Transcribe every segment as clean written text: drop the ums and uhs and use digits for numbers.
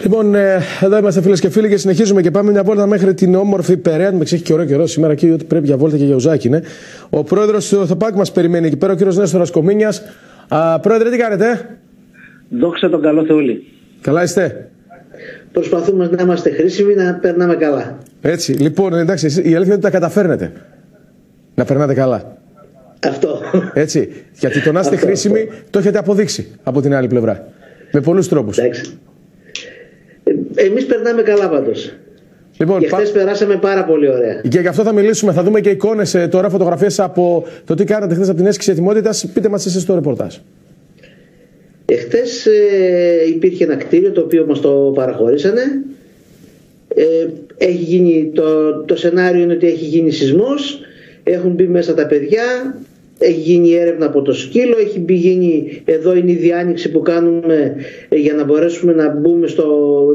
Λοιπόν, εδώ είμαστε φίλες και φίλοι και συνεχίζουμε και πάμε μια βόλτα μέχρι την όμορφη Περαία. Με έχει και ωραίο καιρό σήμερα και ότι πρέπει για βόλτα και για ουζάκι είναι. Ο πρόεδρος του ΘΟΠΑΚ μας περιμένει εκεί πέρα, ο κύριος Νέστορας Κομίνιας. Πρόεδρε, τι κάνετε? Δόξα τον καλό Θεούλη. Καλά είστε? Προσπαθούμε να είμαστε χρήσιμοι, να περνάμε καλά. Έτσι, λοιπόν, εντάξει, η αλήθεια είναι ότι τα καταφέρνετε. Να περνάτε καλά. Αυτό. Έτσι, γιατί το να είστε χρήσιμοι το έχετε αποδείξει από την άλλη πλευρά. Με πολλούς τρόπους. Εντάξει. Εμείς περνάμε καλά πάντως. Λοιπόν, και χθες περάσαμε πάρα πολύ ωραία. Και γι' αυτό θα μιλήσουμε. Θα δούμε και εικόνες τώρα, φωτογραφίες από το τι κάνατε χθες από την άσκηση ετοιμότητας. Πείτε μας εσείς το ρεπορτάζ. Χθες υπήρχε ένα κτίριο το οποίο μας το παραχωρήσανε. Έχει γίνει το σενάριο είναι ότι έχει γίνει σεισμός. Έχουν μπει μέσα τα παιδιά. Έχει γίνει έρευνα από το σκύλο, έχει γίνει, εδώ είναι η διάνοιξη που κάνουμε για να μπορέσουμε να μπούμε στο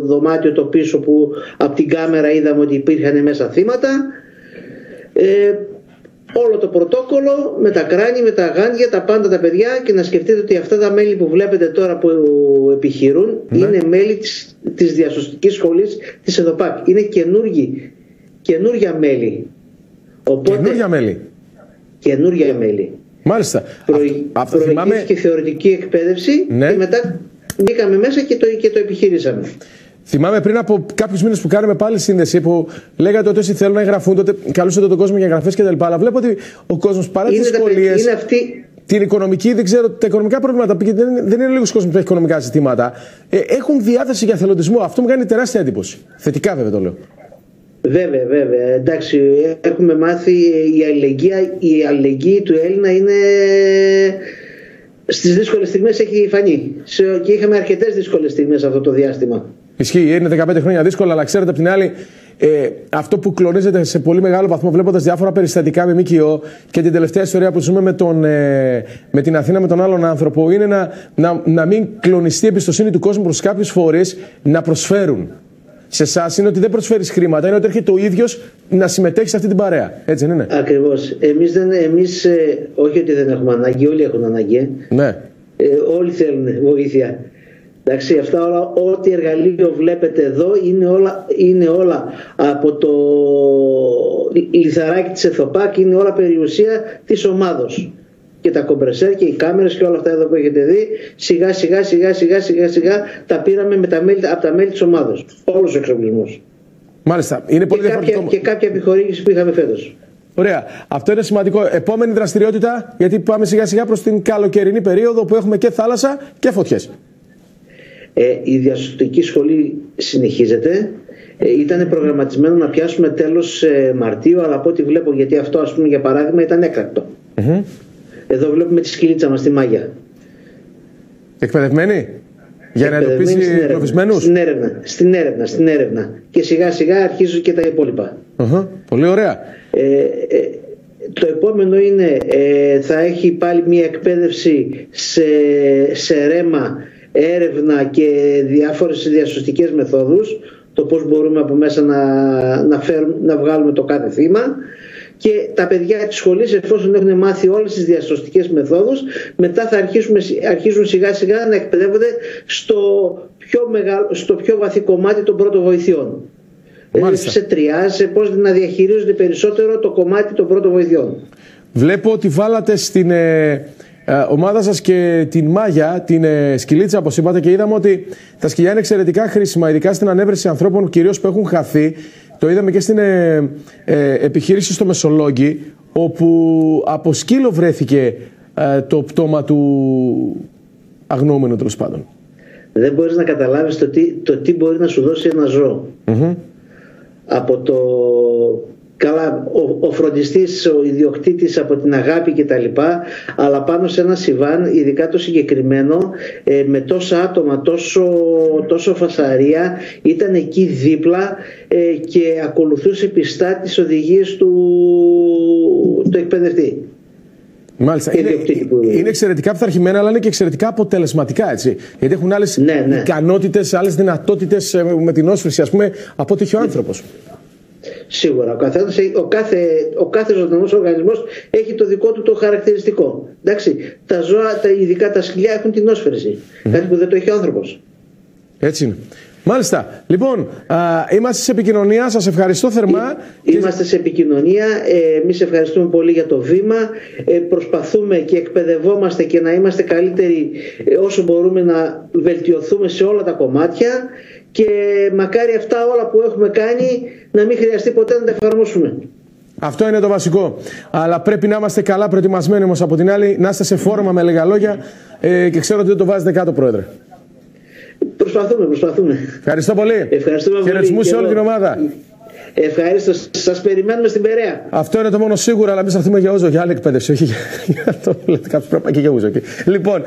δωμάτιο το πίσω που από την κάμερα είδαμε ότι υπήρχαν μέσα θύματα. Όλο το πρωτόκολλο με τα κράνη, με τα γάντια, τα πάντα τα παιδιά, και να σκεφτείτε ότι αυτά τα μέλη που βλέπετε τώρα που επιχειρούν είναι μέλη της διασωστικής σχολής της ΕΔΟΠΑΚ. Είναι καινούργια μέλη. Οπότε, καινούργια μέλη. Μάλιστα. Προηγήθηκε και θεωρητική εκπαίδευση, και μετά μπήκαμε μέσα και το επιχειρήσαμε. Θυμάμαι πριν από κάποιους μήνες που κάναμε πάλι σύνδεση που λέγατε ότι όσοι θέλουν να εγγραφούν, τότε καλούσατε τον κόσμο για εγγραφές κτλ. Αλλά βλέπω ότι ο κόσμος παρά τις δυσκολίες, την οικονομική, δεν ξέρω, τα οικονομικά προβλήματα, δεν είναι λίγος κόσμος που έχει οικονομικά ζητήματα, έχουν διάθεση για εθελοντισμό. Αυτό μου κάνει τεράστια εντύπωση. Θετικά βέβαια το λέω. Βέβαια. Εντάξει, έχουμε μάθει η αλληλεγγύη του Έλληνα είναι στις δύσκολες στιγμές έχει φανεί. Και είχαμε αρκετές δύσκολες στιγμές αυτό το διάστημα. Ισχύει, είναι 15 χρόνια δύσκολα, αλλά ξέρετε απ' την άλλη, αυτό που κλονίζεται σε πολύ μεγάλο βαθμό βλέποντας διάφορα περιστατικά με ΜΚΟ και την τελευταία ιστορία που ζούμε με την Αθήνα με τον άλλον άνθρωπο, είναι να μην κλονιστεί η εμπιστοσύνη του κόσμου προς κάποιους φορείς να προσφέρουν. Σε εσάς είναι ότι δεν προσφέρεις χρήματα, είναι ότι έρχεται ο ίδιος να συμμετέχει σε αυτή την παρέα. Έτσι δεν είναι? Ακριβώς. Εμείς όχι ότι δεν έχουμε ανάγκη, όλοι έχουν ανάγκη. Ναι. Όλοι θέλουν βοήθεια. Εντάξει, αυτά όλα, ό,τι εργαλείο βλέπετε εδώ είναι όλα από το λιθαράκι της ΕΘΟΠΑΚ, είναι όλα περιουσία της ομάδος. Και τα κομπρεσέρ και οι κάμερες και όλα αυτά εδώ που έχετε δει, σιγά σιγά τα πήραμε από τα μέλη της ομάδος. Όλους τους εξοπλισμούς. Μάλιστα. Είναι πολύ διαφορετικό. Και κάποια επιχορήγηση που είχαμε φέτος. Ωραία. Αυτό είναι σημαντικό. Επόμενη δραστηριότητα, γιατί πάμε σιγά σιγά προς την καλοκαιρινή περίοδο που έχουμε και θάλασσα και φωτιές. Η διασωστική σχολή συνεχίζεται. Ήταν προγραμματισμένο να πιάσουμε τέλος Μαρτίου, αλλά από ό,τι βλέπω, γιατί αυτό ας πούμε για παράδειγμα ήταν έκτακτο. Εδώ βλέπουμε τη σκυλίτσα μας, τη Μάγια. Εκπαιδευμένη για να εντοπίσει προφησμένους. Στην έρευνα. Και σιγά σιγά αρχίζουν και τα υπόλοιπα. Πολύ ωραία. Το επόμενο είναι, θα έχει πάλι μια εκπαίδευση σε ρέμα, έρευνα και διάφορες διασωστικές μεθόδους. Το πώς μπορούμε από μέσα να βγάλουμε το κάθε θύμα. Και τα παιδιά της σχολής, εφόσον έχουν μάθει όλες τις διασωστικές μεθόδους, μετά θα αρχίζουν σιγά σιγά να εκπαιδεύονται στο πιο βαθύ κομμάτι των πρώτων βοηθειών. Σε τριάζ, σε πώς να διαχειρίζονται περισσότερο το κομμάτι των πρώτων βοηθειών. Βλέπω ότι βάλατε στην ομάδα σας και την Μάγια, την σκυλίτσα όπως είπατε, και είδαμε ότι τα σκυλιά είναι εξαιρετικά χρήσιμα, ειδικά στην ανέβρεση ανθρώπων κυρίως που έχουν χαθεί. Το είδαμε και στην επιχείρηση στο Μεσολόγγι, όπου από σκύλο βρέθηκε το πτώμα του αγνοούμενου, τέλος πάντων. Δεν μπορείς να καταλάβεις το τι μπορεί να σου δώσει ένα ζώο. Από το... Καλά, ο φροντιστής, ο ιδιοκτήτης από την αγάπη και τα λοιπά, αλλά πάνω σε ένα σιβάν, ειδικά το συγκεκριμένο, με τόσα άτομα, τόσο φασαρία, ήταν εκεί δίπλα και ακολουθούσε πιστά τις οδηγίες του εκπαιδευτή. Μάλιστα. Είναι εξαιρετικά πειθαρχημένα, αλλά είναι και εξαιρετικά αποτελεσματικά, έτσι. Γιατί έχουν άλλες ικανότητες, άλλες δυνατότητες με την όσφρηση, ας πούμε, από ό,τι έχει ο άνθρωπος. Σίγουρα. Ο κάθε ζωντανός οργανισμός έχει το δικό του το χαρακτηριστικό. Εντάξει, τα ζώα, ειδικά τα σκυλιά, έχουν την όσφρηση. Κάτι που δεν το έχει ο άνθρωπος. Έτσι είναι. Μάλιστα. Λοιπόν, είμαστε σε επικοινωνία. Σας ευχαριστώ θερμά. Είμαστε σε επικοινωνία. Εμείς ευχαριστούμε πολύ για το βήμα. Προσπαθούμε και εκπαιδευόμαστε και να είμαστε καλύτεροι όσο μπορούμε να βελτιωθούμε σε όλα τα κομμάτια και μακάρι αυτά όλα που έχουμε κάνει να μην χρειαστεί ποτέ να τα εφαρμόσουμε. Αυτό είναι το βασικό. Αλλά πρέπει να είμαστε καλά προετοιμασμένοι όμως από την άλλη, να είστε σε φόρμα με λίγα λόγια και ξέρω ότι δεν το βάζετε κάτω, Πρόεδρε. Προσπαθούμε. Ευχαριστώ πολύ. Χαιρετισμούς σε όλη την ομάδα. Ευχαριστώ. Σας περιμένουμε στην Περαία. Αυτό είναι το μόνο σίγουρο, αλλά μην σταθούμε για Ούζο, για άλλη εκπαίδευση. Όχι για το λέτε κάποιος πρέπει και για Ούζο. Λοιπόν.